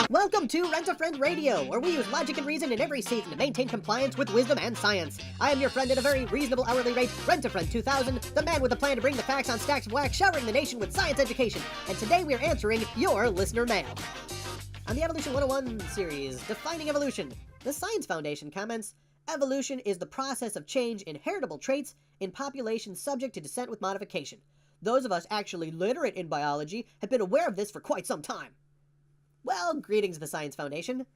Welcome to Rent-A-Friend Radio, where we use logic and reason in every season to maintain compliance with wisdom and science. I am your friend at a very reasonable hourly rate, Rent-A-Friend 2000, the man with a plan to bring the facts on stacks of wax, showering the nation with science education. And today we are answering your listener mail. On the Evolution 101 series, Defining Evolution, the Science Foundation comments, evolution is the process of change in heritable traits in populations subject to descent with modification. Those of us actually literate in biology have been aware of this for quite some time. Well, greetings, the Science Foundation.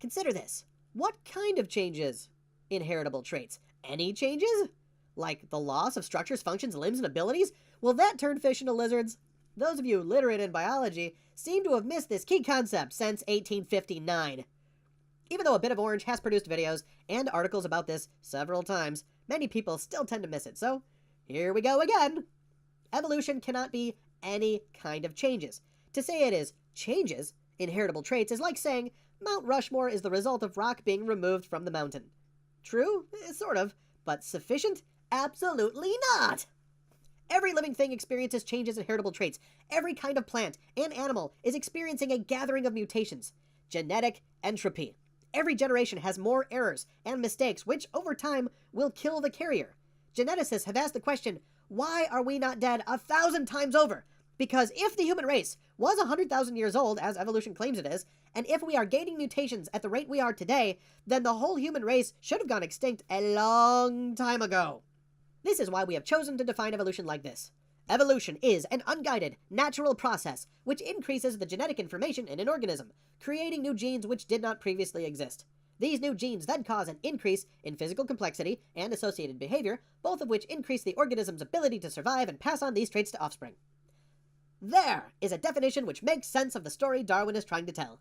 Consider this. What kind of changes in heritable traits? Any changes? Like the loss of structures, functions, limbs, and abilities? Will that turn fish into lizards? Those of you literate in biology seem to have missed this key concept since 1859. Even though A Bit of Orange has produced videos and articles about this several times, many people still tend to miss it, so here we go again. Evolution cannot be any kind of changes. To say it is changes in heritable traits is like saying Mt Rushmore is the result of rock being removed from the mountain. True? Sort of. But sufficient? Absolutely not! Every living thing experiences changes in heritable traits. Every kind of plant and animal is experiencing a gathering of mutations. Genetic entropy. Every generation has more errors and mistakes, which over time will kill the carrier. Geneticists have asked the question, why are we not dead 1,000 times over? Because if the human race was 100,000 years old, as evolution claims it is, and if we are gaining mutations at the rate we are today, then the whole human race should have gone extinct a long time ago. This is why we have chosen to define evolution like this. Evolution is an unguided, natural process which increases the genetic information in an organism, creating new genes which did not previously exist. These new genes then cause an increase in physical complexity and associated behavior, both of which increase the organism's ability to survive and pass on these traits to offspring. There is a definition which makes sense of the story Darwin is trying to tell.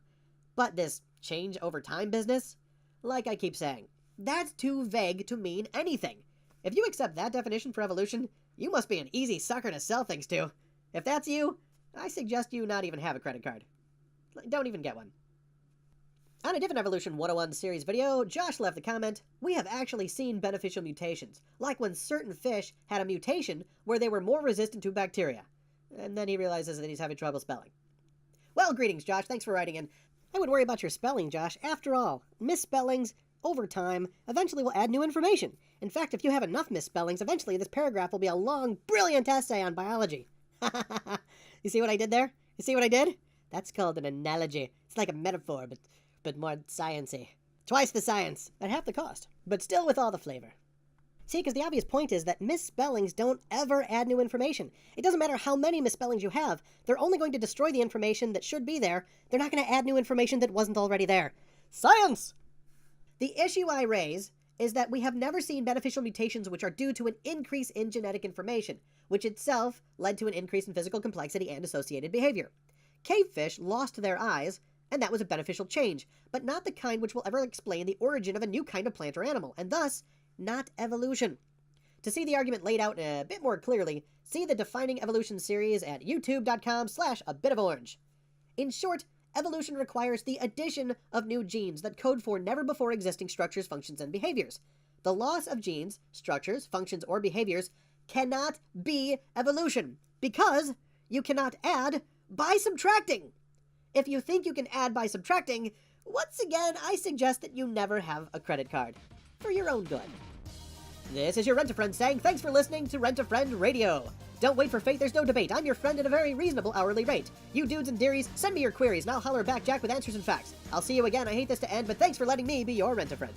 But this change over time business, like I keep saying, that's too vague to mean anything. If you accept that definition for evolution, you must be an easy sucker to sell things to. If that's you, I suggest you not even have a credit card. Don't even get one. On a different Evolution 101 series video, Josh left the comment, we have actually seen beneficial mutations, like when certain fish had a mutation where they were more resistant to bacteria. And then he realizes that he's having trouble spelling. Well, greetings, Josh. Thanks for writing in. I would worry about your spelling, Josh. After all, misspellings, over time, eventually will add new information. In fact, if you have enough misspellings, eventually this paragraph will be a long, brilliant essay on biology. You see what I did there? You see what I did? That's called an analogy. It's like a metaphor, but more sciencey. Twice the science, at half the cost, but still with all the flavor. See, because the obvious point is that misspellings don't ever add new information. It doesn't matter how many misspellings you have. They're only going to destroy the information that should be there. They're not going to add new information that wasn't already there. Science! The issue I raise is that we have never seen beneficial mutations which are due to an increase in genetic information, which itself led to an increase in physical complexity and associated behavior. Cavefish lost their eyes, and that was a beneficial change, but not the kind which will ever explain the origin of a new kind of plant or animal, and thus, not evolution. To see the argument laid out a bit more clearly, see the Defining Evolution series at youtube.com/abitoforange. In short, evolution requires the addition of new genes that code for never-before-existing structures, functions, and behaviors. The loss of genes, structures, functions, or behaviors cannot be evolution, because you cannot add by subtracting. If you think you can add by subtracting, once again, I suggest that you never have a credit card. For your own good. This is your Rent-A-Friend saying thanks for listening to Rent-A-Friend Radio. Don't wait for fate, there's no debate. I'm your friend at a very reasonable hourly rate. You dudes and dearies, send me your queries and I'll holler back Jack with answers and facts. I'll see you again. I hate this to end, but thanks for letting me be your Rent-A-Friend.